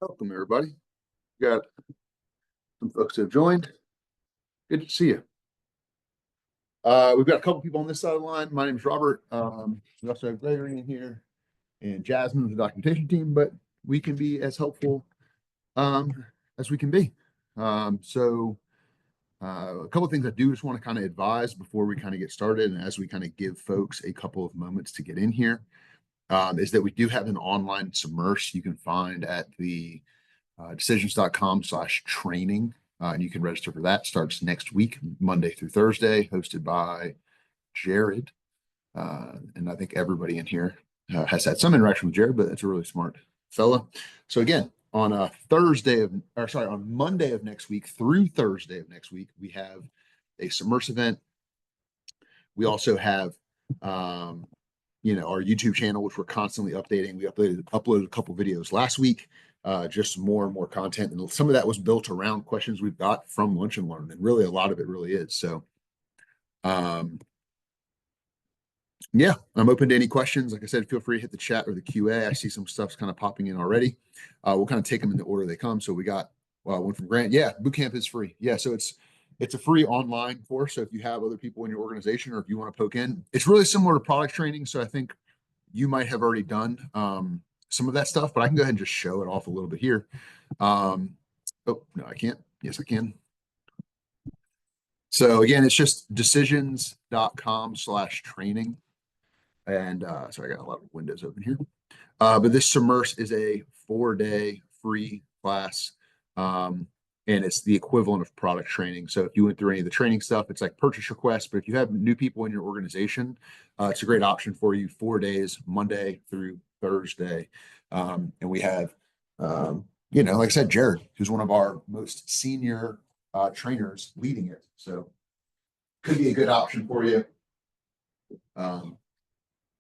Welcome, everybody. We got some folks who have joined. Good to see you. We've got a couple people on this side of the line. My name is Robert. We also have Gregory in here and Jasmine with the documentation team, but we can be as helpful as we can be. A couple of things I do just want to kind of advise before we kind of get started, and as we kind of give folks a couple of moments to get in here, is that we do have an online submerse you can find at the decisions.com/training. And you can register for that. Starts next week, Monday through Thursday, hosted by Jared. And I think everybody in here has had some interaction with Jared, but that's a really smart fella. So again, on on Monday of next week through Thursday of next week, we have a submerse event. We also have our YouTube channel, which we're constantly updating. We uploaded a couple videos last week, just more and more content. And some of that was built around questions we've got from Lunch and Learn. And really, a lot of it really is. So, yeah, I'm open to any questions. Like I said, feel free to hit the chat or the QA. I see some stuff's kind of popping in already. We'll kind of take them in the order they come. So we got one from Grant. Yeah, bootcamp is free. Yeah, so it's a free online course. So if you have other people in your organization or if you want to poke in, it's really similar to product training. So I think you might have already done some of that stuff, but I can go ahead and just show it off a little bit here. Oh, no, I can't. Yes, I can. So again, it's just decisions.com/training. And sorry, I got a lot of windows open here. But this submerse is a 4-day free class. And it's the equivalent of product training. So if you went through any of the training stuff, it's like purchase requests. But if you have new people in your organization, it's a great option for you. 4 days, Monday through Thursday. And we have, like I said, Jared, who's one of our most senior trainers leading it. So could be a good option for you.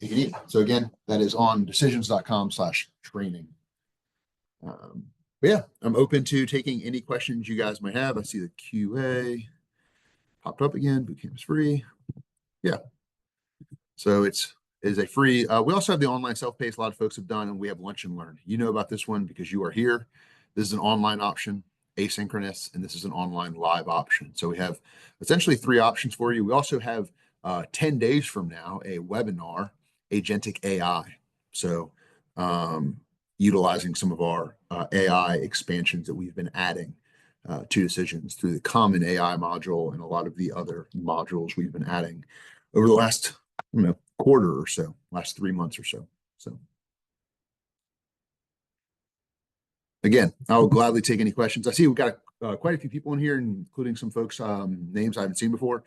If you need it. So again, that is on decisions.com/training. But yeah, I'm open to taking any questions you guys might have. I see the QA popped up again. Bootcamp is free. Yeah. So it is a free. We also have the online self-paced a lot of folks have done, and we have Lunch and Learn. You know about this one because you are here. This is an online option, asynchronous, and this is an online live option. So we have essentially 3 options for you. We also have 10 days from now a webinar, Agentic AI. So utilizing some of our AI expansions that we've been adding to Decisions through the common AI module and a lot of the other modules we've been adding over the last quarter or so, last 3 months or so. So again, I'll gladly take any questions. I see we've got quite a few people in here, including some folks' names I haven't seen before.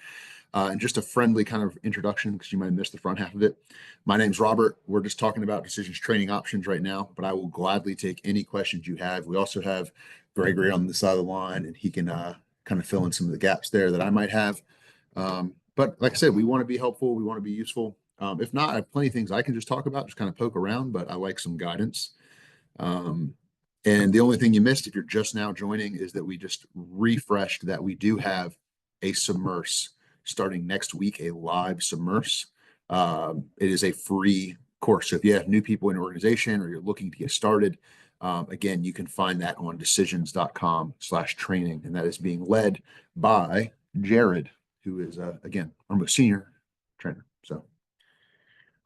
And just a friendly kind of introduction because you might have missed the front half of it. My name's Robert. We're just talking about Decisions training options right now, but I will gladly take any questions you have. We also have Gregory on the side of the line, and he can kind of fill in some of the gaps there that I might have. But like I said, we want to be helpful. We want to be useful. If not, I have plenty of things I can just talk about, just kind of poke around, but I like some guidance. And the only thing you missed if you're just now joining is that we just refreshed that we do have a submerse starting next week, a live submerse. It is a free course. So if you have new people in your organization or you're looking to get started, again, you can find that on decisions.com/training. And that is being led by Jared, who is, again, our most senior trainer. So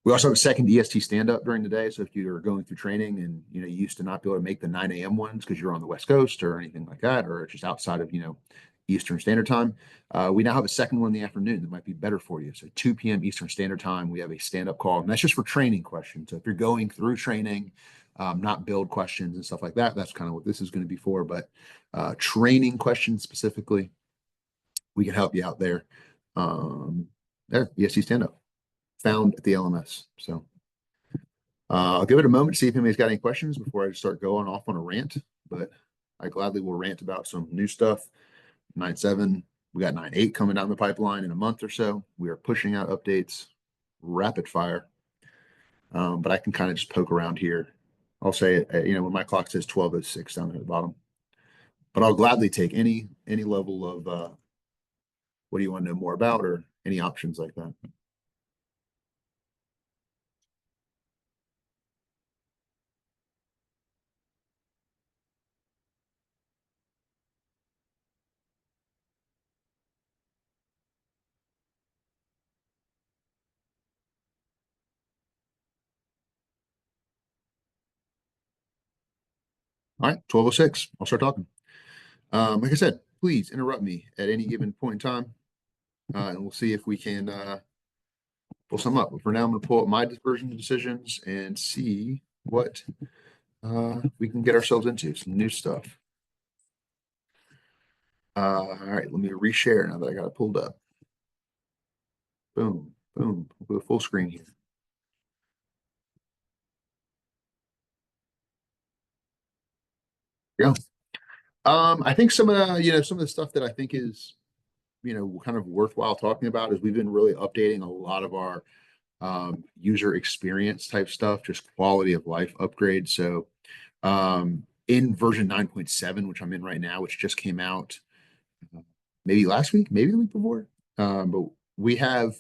we also have a second EST stand-up during the day. So if you're going through training and you used to not be able to make the 9 a.m. ones because you're on the West Coast or anything like that, or just outside of Eastern Standard Time, we now have a second one in the afternoon that might be better for you. So 2 p.m. Eastern Standard Time, we have a stand-up call, and that's just for training questions. So if you're going through training, not build questions and stuff like that, that's kind of what this is going to be for. But training questions specifically, we can help you out there. There, EST stand-up. Found at the LMS. So I'll give it a moment to see if anybody's got any questions before I start going off on a rant, but I gladly will rant about some new stuff. 9.7, we got 9.8 coming down the pipeline in a month or so. We are pushing out updates rapid fire, but I can kind of just poke around here. I'll say when my clock says 12:06 down there at the bottom, but I'll gladly take any level of what do you want to know more about or any options like that. All right, 12:06. I'll start talking. Like I said, please interrupt me at any given point in time, and we'll see if we can pull some up. But for now, I'm going to pull up my version of decisions and see what we can get ourselves into. Some new stuff. All right, let me reshare now that I got it pulled up. Boom, boom. We'll go full screen here. Yeah. I think some of some of the stuff that I think is kind of worthwhile talking about is we've been really updating a lot of our user experience type stuff, just quality of life upgrades. So in version 9.7, which I'm in right now, which just came out maybe last week, maybe the week before, but we have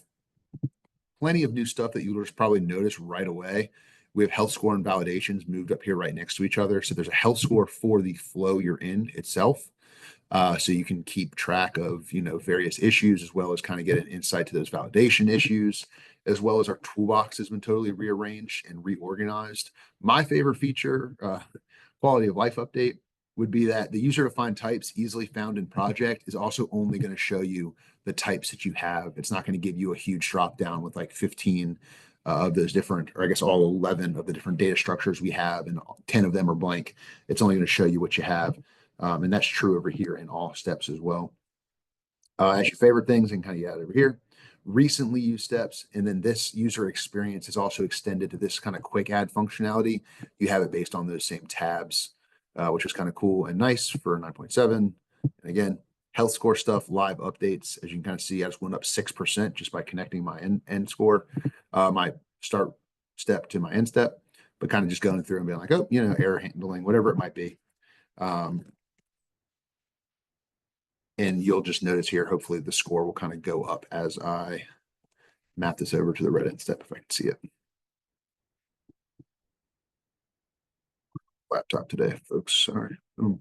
plenty of new stuff that you'll just probably notice right away. We have health score and validations moved up here right next to each other. So there's a health score for the flow you're in itself. So you can keep track of, various issues as well as kind of get an insight to those validation issues, as well as our toolbox has been totally rearranged and reorganized. My favorite feature, quality of life update, would be that the user defined types easily found in project is also only going to show you the types that you have. It's not going to give you a huge drop down with like 15 of those different, or I guess all 11 of the different data structures we have, and 10 of them are blank. It's only going to show you what you have. And that's true over here in all steps as well. As your favorite things and kind of add over here, recently used steps. And then this user experience is also extended to this kind of quick add functionality. You have it based on those same tabs, which was kind of cool and nice for 9.7. And again, health score stuff, live updates. As you can kind of see, I just went up 6% just by connecting my end score, my start step to my end step, but kind of just going through and being like, oh, error handling, whatever it might be. And you'll just notice here, hopefully the score will kind of go up as I map this over to the red end step if I can see it. Laptop today, folks. Sorry. Boom.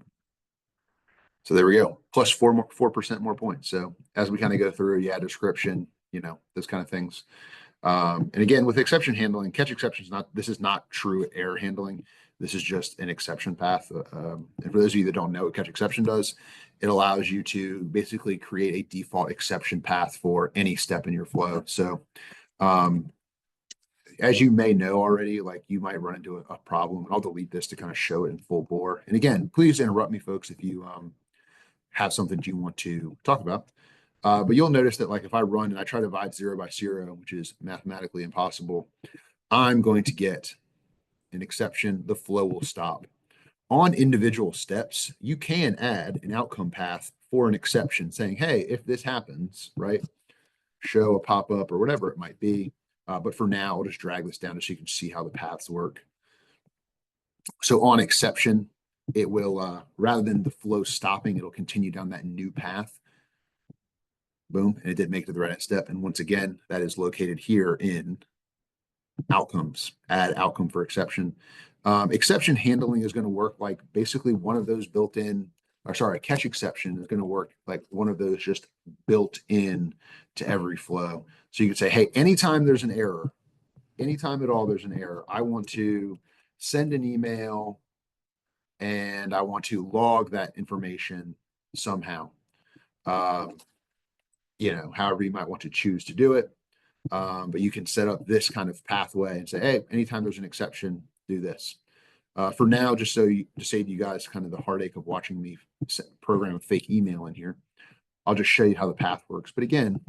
So there we go. Plus 4% more points. So as we kind of go through, description, those kind of things. And again, with exception handling, catch exceptions, this is not true error handling. This is just an exception path. And for those of you that don't know what catch exception does, it allows you to basically create a default exception path for any step in your flow. So as you may know already, like you might run into a problem, and I'll delete this to kind of show it in full bore. And again, please interrupt me, folks, if you have something you want to talk about. But you'll notice that like if I run and I try to divide 0 by 0, which is mathematically impossible, I'm going to get an exception. The flow will stop. On individual steps, you can add an outcome path for an exception saying, hey, if this happens, right, show a pop-up or whatever it might be. But for now, I'll just drag this down so you can see how the paths work. So on exception, it will, rather than the flow stopping, it'll continue down that new path. Boom, and it did make it to the right step. And once again, that is located here in outcomes, add outcome for exception. Exception handling is going to work like basically one of those built in, or sorry, catch exception is going to work like one of those just built in to every flow. So you could say, hey, anytime there's an error, anytime at all there's an error, I want to send an email and I want to log that information somehow. However you might want to choose to do it. But you can set up this kind of pathway and say, hey, anytime there's an exception, do this. For now, just to save you guys kind of the heartache of watching me program a fake email in here, I'll just show you how the path works. But again,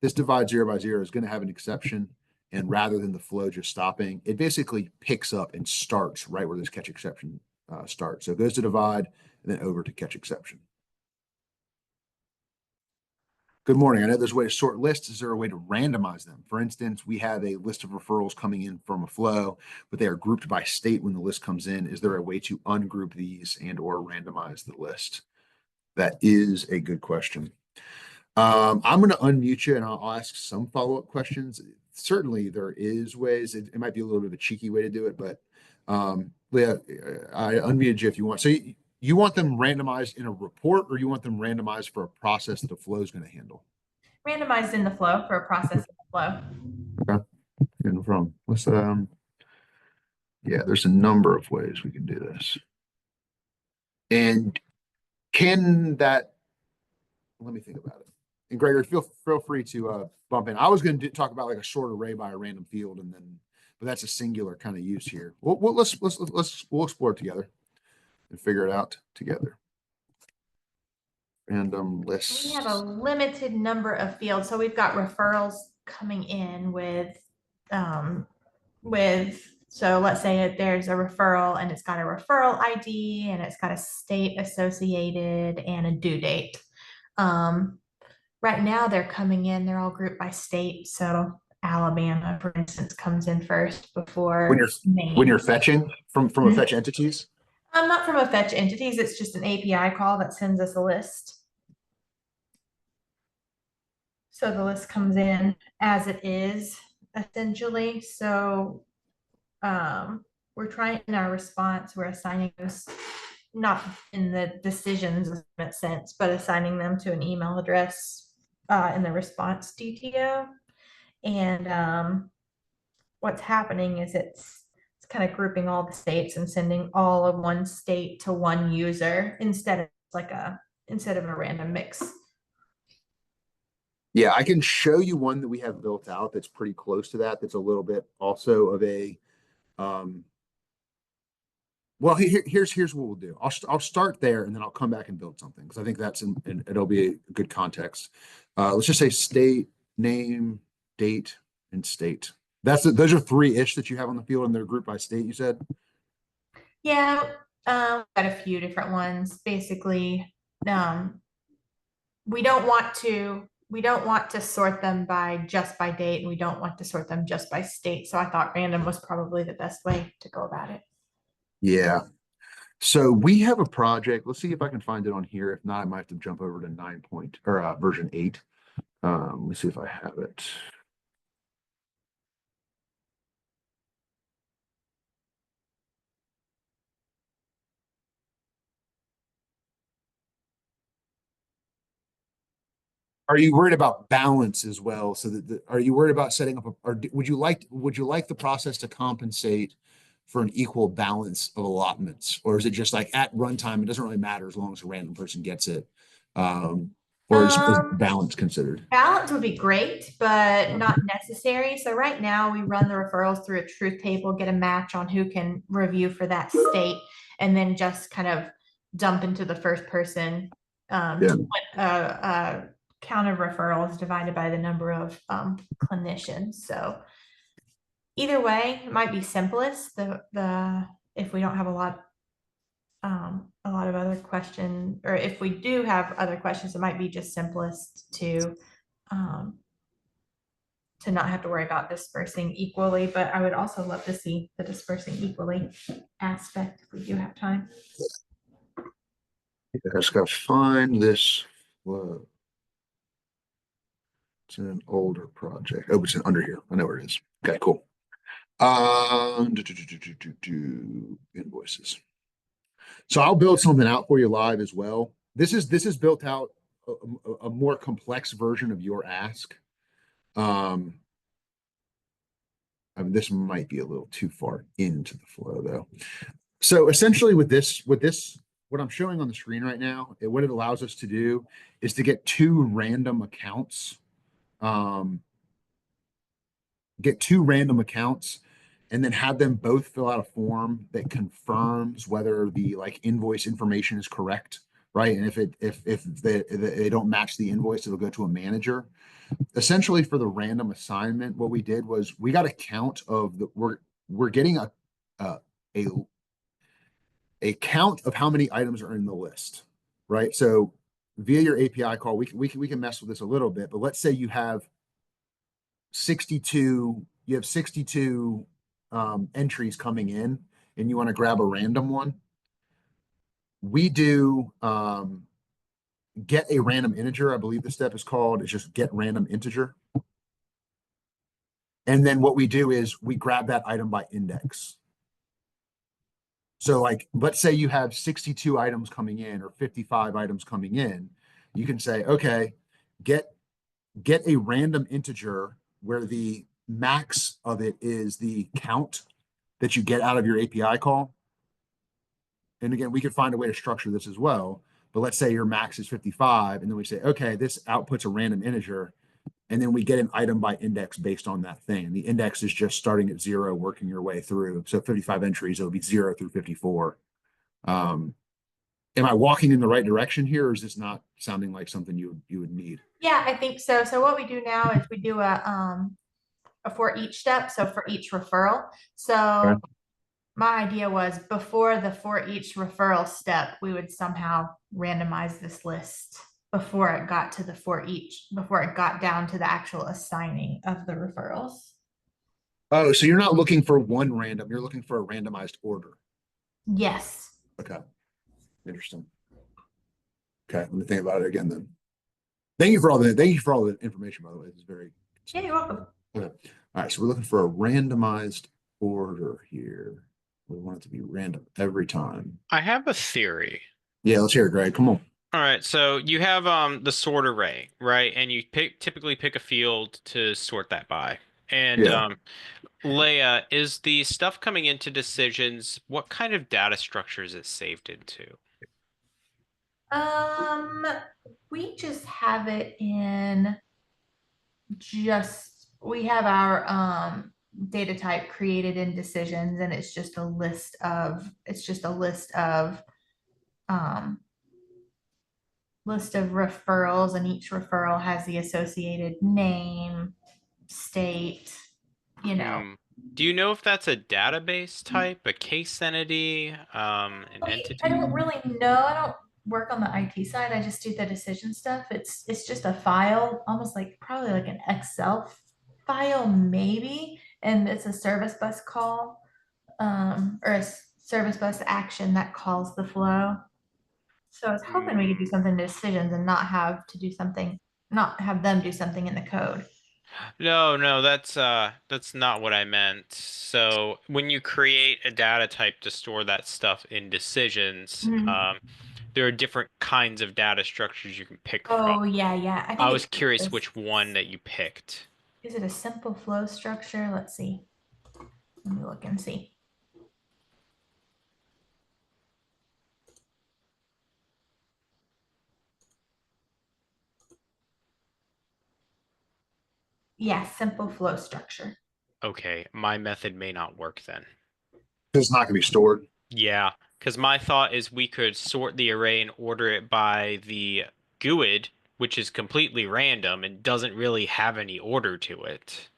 this divide 0 by 0 is going to have an exception. And rather than the flow just stopping, it basically picks up and starts right where this catch exception starts. So it goes to divide and then over to catch exception. Good morning. I know there's a way to sort lists. Is there a way to randomize them? For instance, we have a list of referrals coming in from a flow, but they are grouped by state when the list comes in. Is there a way to ungroup these and or randomize the list? That is a good question. I'm going to unmute you and I'll ask some follow-up questions. Certainly there is ways. It might be a little bit of a cheeky way to do it, but Leah, I unmuted you if you want. So you want them randomized in a report, or you want them randomized for a process that the flow is going to handle? Randomized in the flow for a process in the flow. Okay, no problem. Let's yeah, there's a number of ways we can do this. And can that, let me think about it. And Gregory, feel free to bump in. I was going to talk about like a short array by a random field, and then, but that's a singular kind of use here. We'll explore it together and figure it out together. Random We have a lists. limited number of fields, so we've got referrals coming in so let's say there's a referral and it's got a referral ID and it's got a state associated and a due date. Right now they're coming in, they're all grouped by state. So Alabama, for instance, comes in first When before you're when Maine. you're fetching from a fetch entities. Not from a fetch entities, it's just an API call that sends us a list. So the list comes in as it is essentially. So we're trying in our response, we're assigning those not in the decisions sense, but assigning them to an email address in the response DTO. And what's happening is it's kind of grouping all the states and sending all of one state to one user instead of a random mix. Yeah, I can show you one that we have built out that's pretty close to that. That's a little bit also of a um, well, here's what we'll do. I'll start there and then I'll come back and build something because I think it'll be a good context. Let's just say state, name, date, and state. Those are three-ish that you have on the field and they're grouped by state, you said? Yeah, got a few different ones. Basically, um, we don't want to sort them by just by date, and we don't want to sort them just by state. So I thought random was probably the best way to go about it. Yeah. So we have a project. Let's see if I can find it on here. If not, I might have to jump over to 9 point or version 8. Let's see if I have it. Are you worried about balance as well? So are you worried about setting up or would you like the process to compensate for an equal balance of allotments? Or is it just like at runtime, it doesn't really matter as long as a random person gets it? Um, or is balance considered? Balance would be great, but not necessary. So right now we run the referrals through a truth table, get a match on who can review for that state, and then just kind of dump into the first person Yeah. count of referrals divided by the number of clinicians. So either way, it might be simplest. The if we don't have a lot of other questions, or if we do have other questions, it might be just simplest um, to not have to worry about dispersing equally. But I would also love to see the dispersing equally aspect if we do have time. I just gotta find this. It's an older project. Oh, it's under here. I know where it is. Okay, cool. Invoices. So I'll build something out for you live as well. This is built out a more complex version of your ask. Um, I mean, this might be a little too far into the flow though. So essentially what I'm showing on the screen right now, what it allows us to do is to get two random accounts, um, and then have them both fill out a form that confirms whether the like invoice information is correct, right? And if they don't match the invoice, it'll go to a manager. Essentially, for the random assignment, what we did was we got a count of the we're getting a a a count of how many items are in the list, right? So via your API call, we can mess with this a little bit, but let's say you have 62 entries coming in and you want to grab a random one. We do get a random integer. I believe the step is called, it's just get random integer. And then what we do is we grab that item by index. So like, let's say you have 62 items coming in or 55 items coming in. You can say, okay, get a random integer where the max of it is the count that you get out of your API call. and again, we could find a way to structure this as well. But let's say your max is 55, and then we say, okay, this outputs a random integer, and then we get an item by index based on that thing. And the index is just starting at 0, working your way through. So 55 entries, it'll be 0 through 54. Um, am I walking in the right direction here, or is this not sounding like something you would need? Yeah, I think so. So what we do now is we do a for each step, so for each referral. So Okay. my idea was before the for each referral step, we would somehow randomize this list before it got to the for each, before it got down to the actual assigning of the referrals. Oh, so you're not looking for one random, you're looking for a randomized order. Yes. Okay, interesting. Okay, let me think about it again then. Thank you for all the information, by the way. This is very Yeah, you're welcome. okay. All right, so we're looking for a randomized order here. We want it to be random every time. I have a theory. Yeah, let's hear it, Greg. Come on. All right, so you have the sort array, right? And you typically pick a field to sort that by. And Yeah. Leia, is the stuff coming into decisions, what kind of data structure is it saved into? Um, we just have it in we have our data type created in decisions, and it's just a um list of referrals, and each referral has the associated name, state, you know. Hmm. Do you know if that's a database type, a case entity, an I entity? don't really know. I don't work on the IT side. I just do the decision stuff. It's just a file, almost like probably like an Excel file, maybe. And it's a service bus call, or a service bus action that calls the flow. So I was hoping we could do Hmm. something to decisions and not have them do something in the code. No, no, that's not what I meant. So when you create a data type to store that stuff in decisions, Mhm. there are different kinds of data structures you can pick from. Oh, yeah, yeah. I I think was it's curious this. which one that you picked. Is it a simple flow structure? Let's see. Let me look and see. Yeah, simple flow structure. Okay, my method may not work then. It's not going to be stored. Yeah, because my thought is we could sort the array and order it by the GUID, which is completely random and doesn't really have any order to it.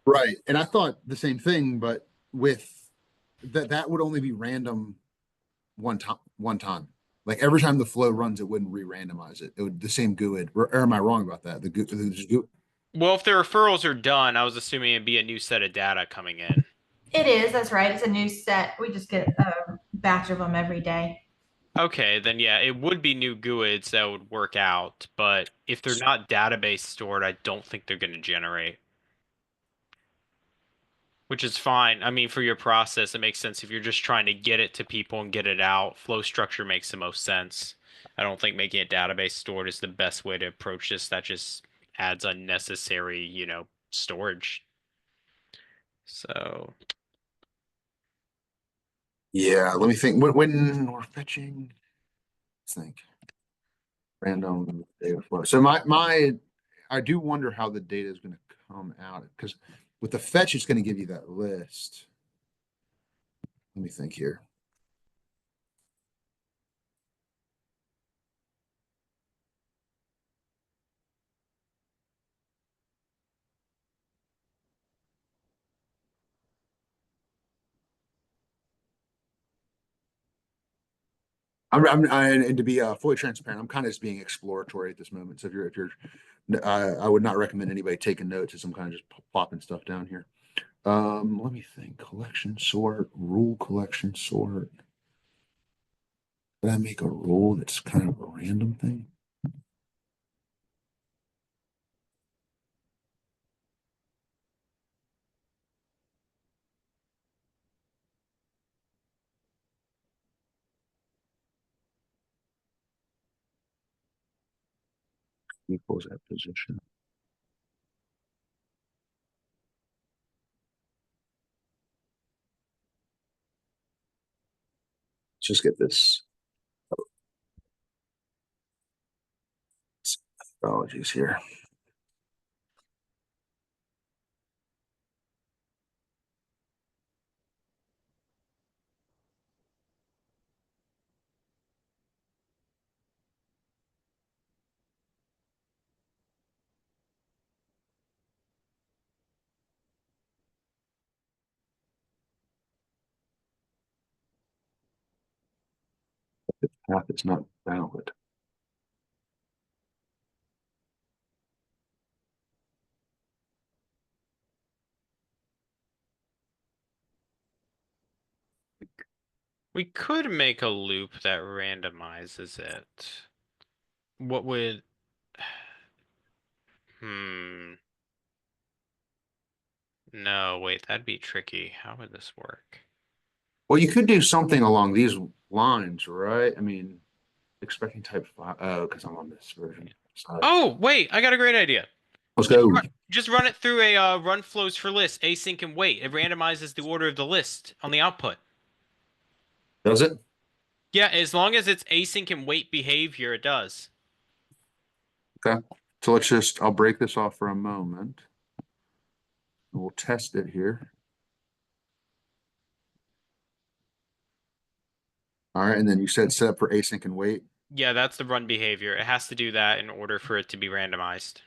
Right. And I thought the same thing, but with that would only be random one time. Like every time the flow runs, it wouldn't re-randomize it. It would the same GUID. Or am I wrong about that? Well, if the referrals are done, I was assuming it'd be a new set of data coming in. It is, that's right. It's a new set. We just get a batch of them every day. Okay, then yeah, it would be new GUIDs that would work out, but if they're not database stored, I don't think they're going to generate, which is fine. I mean, for your process, it makes sense if you're just trying to get it to people and get it out. Flow structure makes the most sense. I don't think making it database stored is the best way to approach this. That just adds unnecessary, storage. So, Yeah, let me think. When we're fetching, let's think. Random data flow. So I do wonder how the data is going to come out because with the fetch, it's going to give you that list. Let me think here. And to be fully transparent, I'm kind of just being exploratory at this moment. So if you're, I would not recommend anybody taking notes as I'm kind of just plopping stuff down here. Let me think. Collection sort, rule collection sort. Did I make a rule that's kind of a random thing? Equals that position. Let's just get this. Apologies here. The path is not valid. We could make a loop that randomizes it. What would... Hmm. No, wait, that'd be tricky. How would this work? Well, you could do something along these lines, right? I mean, expecting type 5. Oh, because I'm on this version. Sorry. Oh, wait, I got a great idea. Let's go. Just run it through a run flows for list, async and wait. It randomizes the order of the list on the output. Does it? Yeah, as long as it's async and wait behavior, it does. Okay. So let's just, I'll break this off for a moment. We'll test it here. All right. And then you said set up for async and wait. Yeah, that's the run behavior. It has to do that in order for it to be randomized.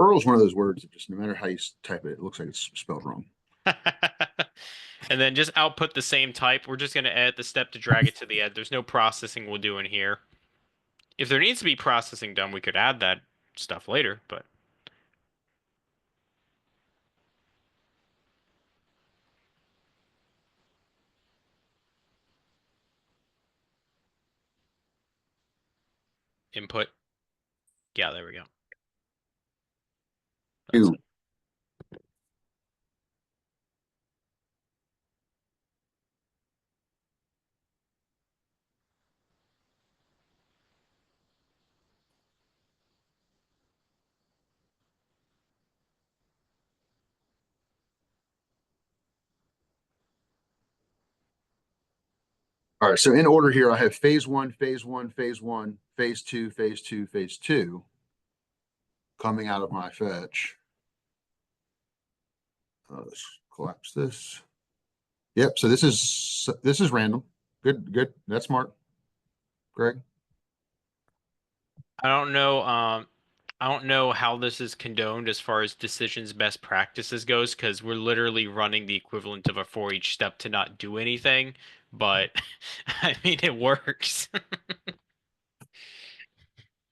Earl's one of those words that just no matter how you type it, it looks like it's spelled wrong. And then just output the same type. We're just going to edit the step to drag it to the end. There's no processing we'll do in here. If there needs to be processing done, we could add that stuff later, but input. Yeah, there we go. That's Two. it. All right. So in order here, I have phase one, phase one, phase one, phase two, phase two, phase two coming out of my fetch. Let's collapse this. Yep. So this is random. Good, good. That's smart. Greg. I don't know. I don't know how this is condoned as far as decisions best practices goes, because we're literally running the equivalent of a for each step to not do anything. But I mean, it works.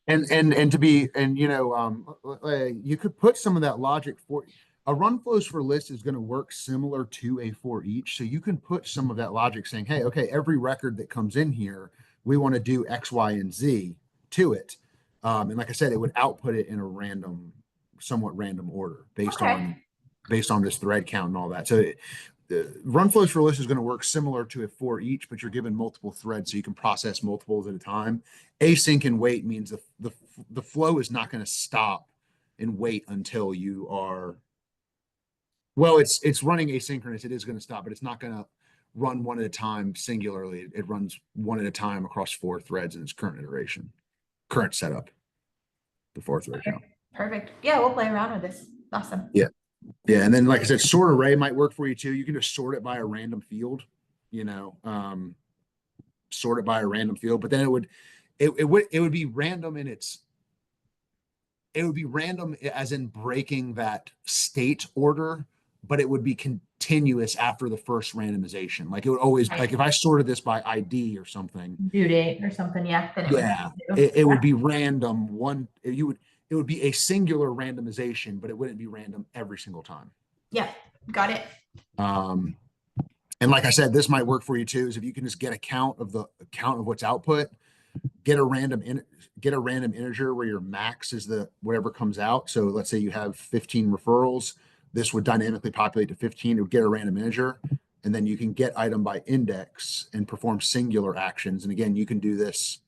And to be and you could put some of that logic for a run flows for list is going to work similar to a for each. So you can put some of that logic saying, hey, okay, every record that comes in here, we want to do X, Y, and Z to it. And like I said, it would output it in a somewhat random order based on this thread count and all that. So the run flows for list is going to work similar to a for each, but you're given multiple threads, so you can process multiples at a time. Async and wait means the flow is not going to stop and wait until you are. Well, it's running asynchronous. It is going to stop, but it's not going to run one at a time singularly. It runs one at a time across 4 threads in its current iteration, current setup, the 4 thread count. Perfect. Yeah, we'll play around with this. Awesome. Yeah. Yeah, and then like I said, sort array might work for you too. You can just sort it by a random field, sort it by a random field, but then it would be random it would be random as in breaking that state order, but it would be continuous after the first randomization. Like it would always like if I sorted this by ID or something, Due date or something. Yeah. It would be random it would be a singular randomization, but it wouldn't be random every single time. Yeah. Got it. And like I said, this might work for you too, is if you can just get a count of what's output, get a random integer where your max is the whatever comes out. So let's say you have 15 referrals, this would dynamically populate to 15. It would get a random integer, and then you can get item by index and perform singular actions. And again, you can do this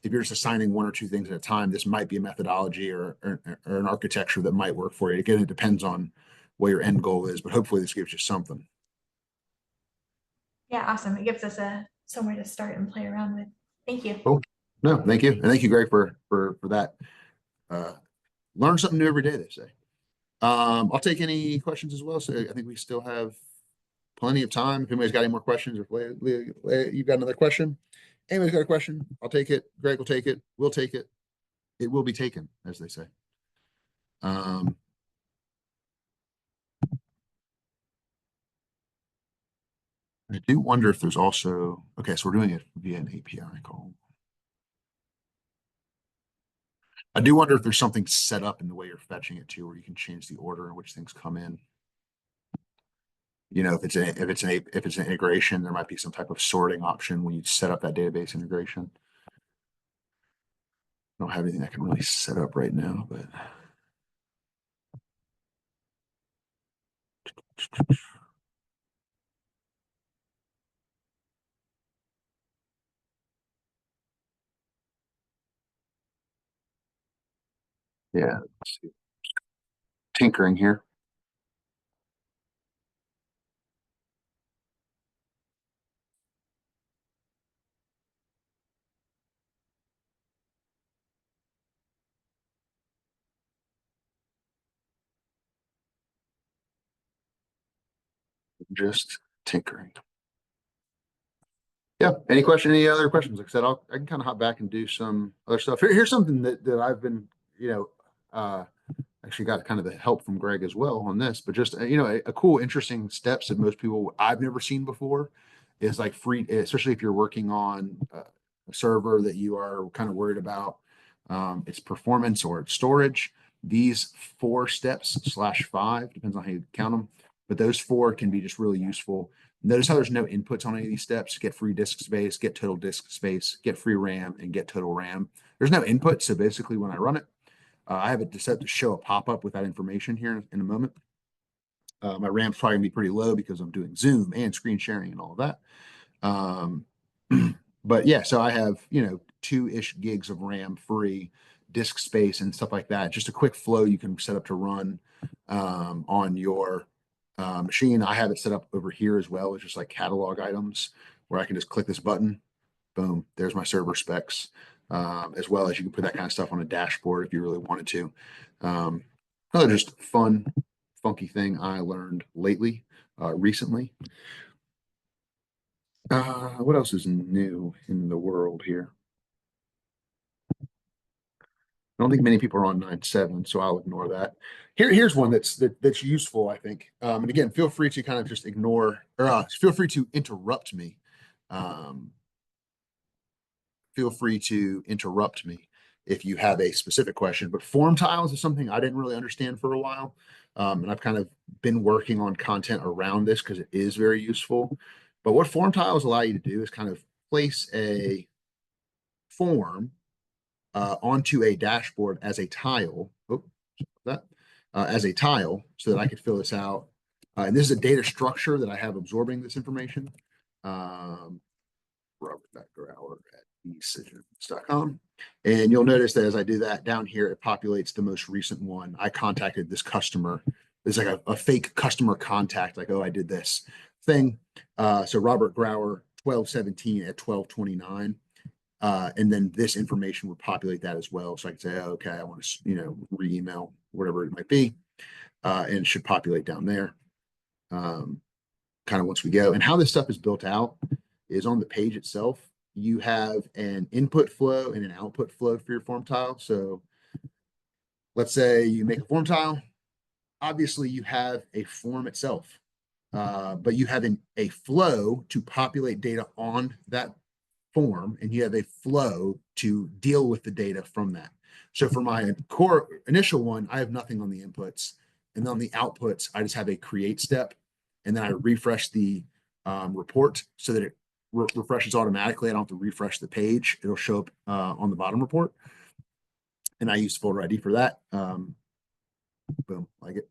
if you're just assigning one or two things at a time, this might be a methodology or an architecture that might work for you. Again, it depends on what your end goal is, but hopefully this gives you something. Yeah, awesome. It gives us somewhere to start and play around with. Thank you. Cool. No, thank you. And thank you, Greg, for that. Learn something new every day, they say. I'll take any questions as well. So I think we still have plenty of time. If anybody's got any more questions, or you've got another question, anybody's got a question, I'll take it. Greg will take it. We'll take it. It will be taken, as they say. I do wonder if there's also, okay, so we're doing it via an API call. I do wonder if there's something set up in the way you're fetching it to, where you can change the order in which things come in. You know, if it's an integration, there might be some type of sorting option when you set up that database integration. I don't have anything I can really set up right now, but yeah, let's see. Tinkering here. Just tinkering. Yeah. Any question? Any other questions? Like I said, I can kind of hop back and do some other stuff. Here's something that I've been, actually got kind of the help from Greg as well on this, but just a cool, interesting steps that most people I've never seen before is like free, especially if you're working on a server that you are kind of worried about its performance or its storage. These 4 steps /5 depends on how you count them, but those 4 can be just really useful. Notice how there's no inputs on any of these steps. Get free disk space, get total disk space, get free RAM, and get total RAM. There's no input, so basically when I run it, I have it set to show a pop-up with that information here in a moment. My RAM's probably gonna be pretty low because I'm doing Zoom and screen sharing and all of that. But yeah, so I have, 2-ish gigs of RAM free, disk space and stuff like that. Just a quick flow you can set up to run on your machine. I have it set up over here as well. It's just like catalog items where I can just click this button. Boom, there's my server specs. As well as you can put that kind of stuff on a dashboard if you really wanted to. Another just fun, funky thing I learned recently. What else is new in the world here? I don't think many people are on 9.7, so I'll ignore that. Here's one that's useful, I think. And again, feel free to kind of just ignore, or feel free to interrupt me. Feel free to interrupt me if you have a specific question. But form tiles is something I didn't really understand for a while. And I've kind of been working on content around this because it is very useful. But what form tiles allow you to do is kind of place a form onto a dashboard as a tile. As a tile so that I could fill this out. And this is a data structure that I have absorbing this information. Robert.Grauer at decisions.com. And you'll notice that as I do that down here, it populates the most recent one. I contacted this customer. It's like a fake customer contact, like, oh, I did this thing. So Robert Grauer, 1217 at 1229. And then this information would populate that as well. So I can say, oh, okay, I want to, re-email, whatever it might be. And it should populate down there. Kind of once we go. And how this stuff is built out is on the page itself. You have an input flow and an output flow for your form tile. So let's say you make a form tile. Obviously, you have a form itself, but you have a flow to populate data on that form, and you have a flow to deal with the data from that. So for my core initial one, I have nothing on the inputs. And on the outputs, I just have a create step. And then I refresh the report so that it refreshes automatically. I don't have to refresh the page. It'll show up on the bottom report. And I use folder ID for that. Boom, like it.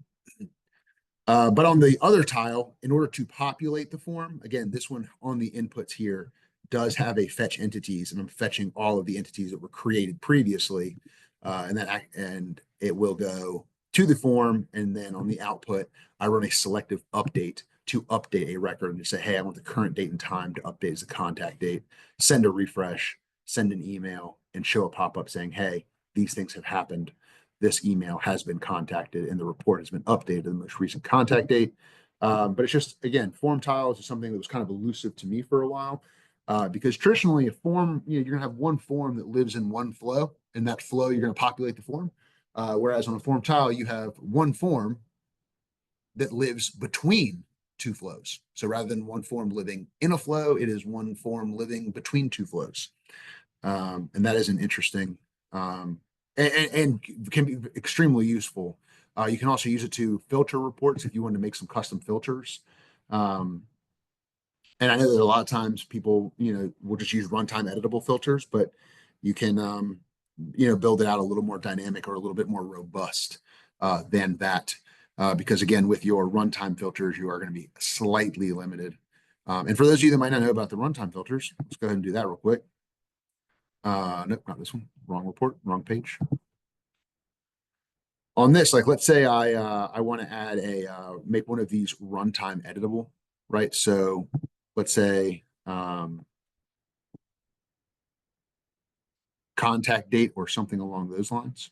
But on the other tile, in order to populate the form, again, this one on the inputs here, does have a fetch entities, and I'm fetching all of the entities that were created previously, and it will go to the form, and then on the output, I run a selective update to update a record and just say, hey, I want the current date and time to update as a contact date, send a refresh, send an email, and show a pop-up saying, hey, these things have happened. This email has been contacted and the report has been updated to the most recent contact date. But it's just, again, form tiles is something that was kind of elusive to me for a while. Because traditionally a form, you're gonna have one form that lives in one flow, and that flow you're gonna populate the form. Whereas on a form tile, you have one form that lives between two flows. So rather than one form living in a flow, it is one form living between two flows. And that is an interesting and can be extremely useful. You can also use it to filter reports if you want to make some custom filters. And I know that a lot of times people, will just use runtime editable filters, but you can, build it out a little more dynamic or a little bit more robust than that. Because again, with your runtime filters, you are going to be slightly limited. And for those of you that might not know about the runtime filters, let's go ahead and do that real quick. Nope, not this one. Wrong report, wrong page. On this, like, let's say I want to add make one of these runtime editable, right? So let's say contact date or something along those lines,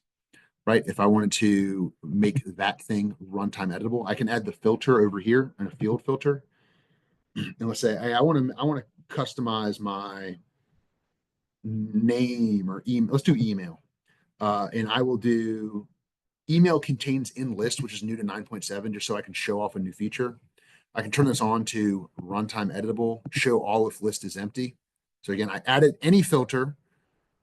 right? If I wanted to make that thing runtime editable, I can add the filter over here and a field filter. And let's say, hey, I want to customize my name or email. Let's do email. And I will do email contains in list, which is new to 9.7, just so I can show off a new feature. I can turn this on to runtime editable, show all if list is empty. So again, I added any filter.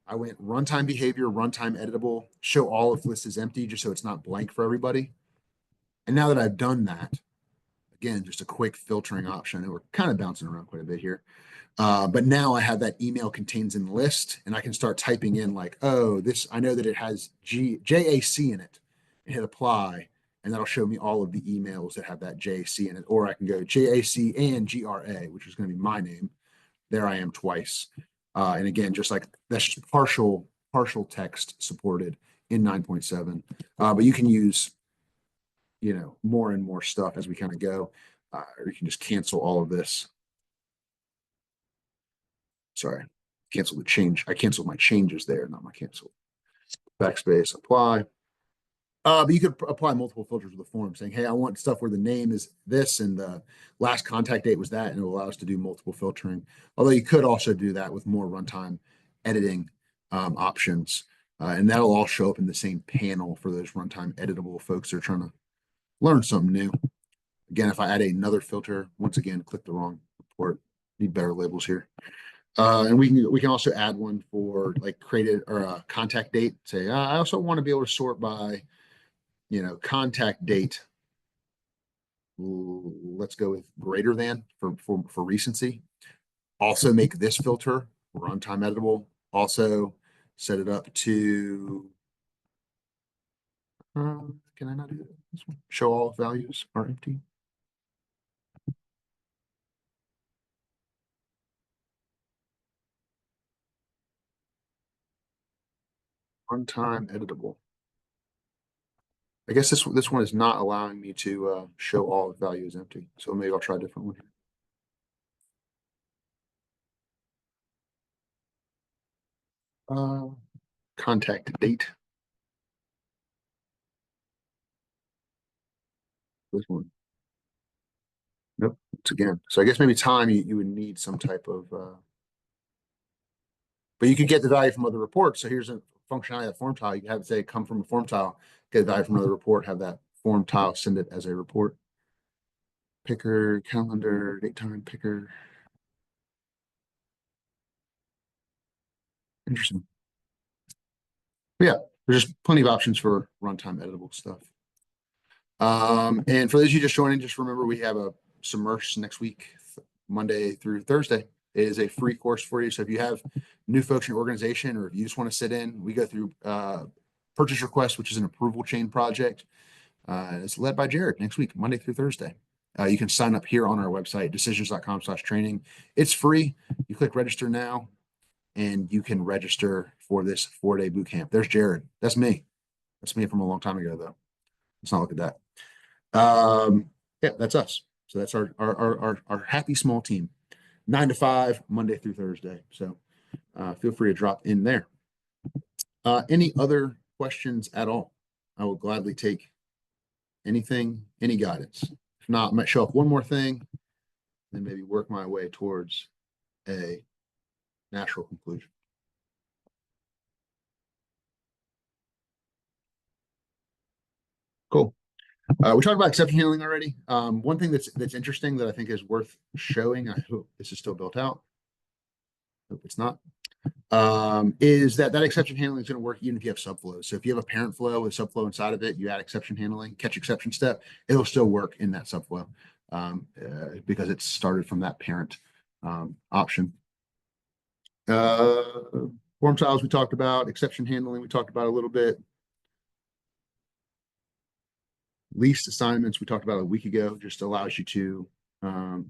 I went runtime behavior, runtime editable, show all if list is empty, just so it's not blank for everybody. And now that I've done that, again, just a quick filtering option. And we're kind of bouncing around quite a bit here. But now I have that email contains in list, and I can start typing in like, oh, I know that it has JAC in it, and hit apply, and that'll show me all of the emails that have that JAC in it. Or I can go JAC and GRA, which is going to be my name. There I am twice. And again, just like that's just partial text supported in 9.7. But you can use, more and more stuff as we kind of go. Or you can just cancel all of this. Sorry, cancel the change. I canceled my changes there, not my cancel. Backspace, apply. But you could apply multiple filters with the form saying, hey, I want stuff where the name is this and the last contact date was that, and it will allow us to do multiple filtering. Although you could also do that with more runtime editing options. And that'll all show up in the same panel for those runtime editable folks that are trying to learn something new. Again, if I add another filter, once again, click the wrong report. Need better labels here. And we can also add one for like created or a contact date. Say, I also want to be able to sort by, contact date. Let's go with greater than for recency. Also make this filter runtime editable. Also set it up to, can I not do this one? Show all values are empty. Runtime editable. I guess this one is not allowing me to show all values empty. So maybe I'll try a different one here. Contact date. This one. Nope. It's again. So I guess maybe time you would need some type of but you could get the value from other reports. So here's a functionality of form tile. You can have it say come from a form tile, get the value from another report, have that form tile, send it as a report. Picker, calendar, date time, picker. Interesting. But yeah, there's just plenty of options for runtime editable stuff. And for those of you just joining, just remember we have a Submerse next week, Monday through Thursday. It is a free course for you. So if you have new folks in your organization, or if you just want to sit in, we go through purchase request, which is an approval chain project. It's led by Jared next week, Monday through Thursday. You can sign up here on our website, decisions.com/training. It's free. You click register now and you can register for this 4-day boot camp. There's Jared. That's me. That's me from a long time ago, though. Let's not look at that. Yeah, that's us. So that's our happy small team, 9 to 5, Monday through Thursday. So feel free to drop in there. Any other questions at all? I will gladly take anything, any guidance. If not, I might show up one more thing, then maybe work my way towards a natural conclusion. Cool. We talked about exception handling already. One thing that's interesting that I think is worth showing, I hope this is still built out. Hope it's not. Is that exception handling is going to work even if you have subflows. So if you have a parent flow with subflow inside of it, you add exception handling, catch exception step, it'll still work in that subflow because it's started from that parent option. Form styles we talked about, exception handling we talked about a little bit. Least assignments we talked about a week ago just allows you to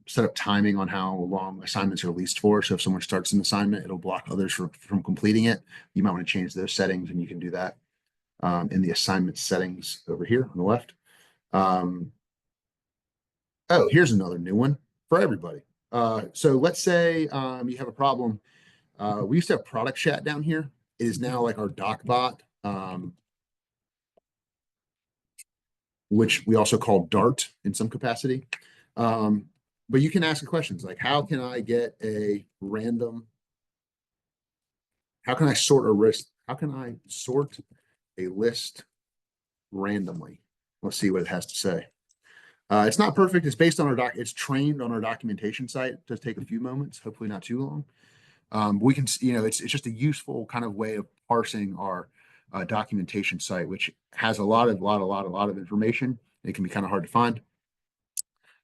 set up timing on how long assignments are leased for. So if someone starts an assignment, it'll block others from completing it. You might want to change those settings, and you can do that in the assignment settings over here on the left. Oh, here's another new one for everybody. So let's say you have a problem. We used to have product chat down here. It is now like our doc bot, which we also call Dart in some capacity. But you can ask questions like, how can I get a random, how can I sort a list? How can I sort a list randomly? Let's see what it has to say. It's not perfect. It's based on our it's trained on our documentation site. It does take a few moments, hopefully not too long. We can, it's just a useful kind of way of parsing our documentation site, which has a lot of information. It can be kind of hard to find.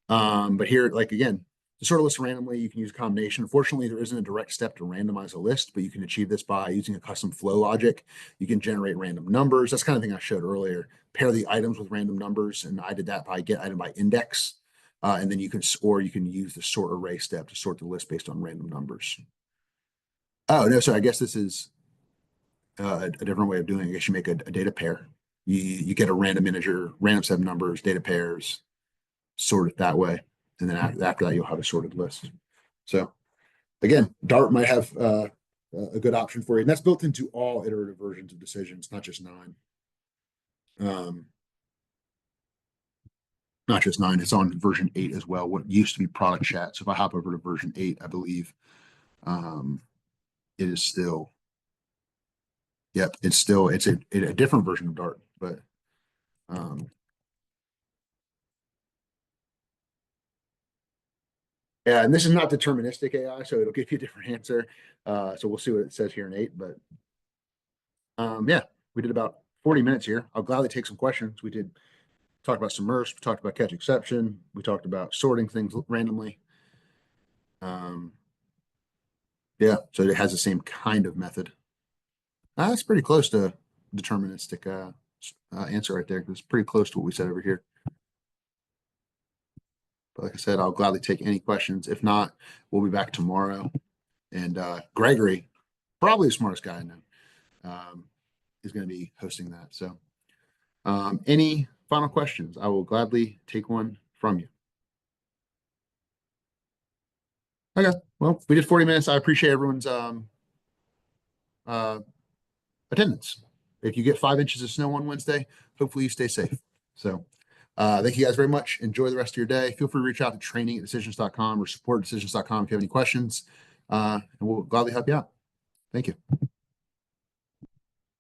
But here, like again, to sort a list randomly, you can use a combination. Unfortunately, there isn't a direct step to randomize a list, but you can achieve this by using a custom flow logic. You can generate random numbers. That's the kind of thing I showed earlier. Pair the items with random numbers, and I did that by get item by index. And then you can use the sort array step to sort the list based on random numbers. Oh, no, so I guess this is a different way of doing it. I guess you make a data pair. You get a random integer, random set of numbers, data pairs, sort it that way. And then after that, you'll have a sorted list. So again, Dart might have a good option for you. And that's built into all iterative versions of decisions, not just 9. Not just 9, it's on version 8 as well. What used to be product chat. So if I hop over to version 8, I believe it is still, yep, it's a different version of Dart, but yeah, and this is not deterministic AI, so it'll give you a different answer. So we'll see what it says here in 8, but yeah, we did about 40 minutes here. I'll gladly take some questions. We did talk about submerged, we talked about catch exception, we talked about sorting things randomly. Yeah, so it has the same kind of method. That's pretty close to deterministic answer right there. It's pretty close to what we said over here. But like I said, I'll gladly take any questions. If not, we'll be back tomorrow. And Gregory, probably the smartest guy I know, is going to be hosting that. So any final questions? I will gladly take one from you. Okay, well, we did 40 minutes. I appreciate everyone's attendance. If you get 5 inches of snow on Wednesday, hopefully you stay safe. So thank you guys very much. Enjoy the rest of your day. Feel free to reach out to training@decisions.com or support@decisions.com if you have any questions, and we'll gladly help you out. Thank you.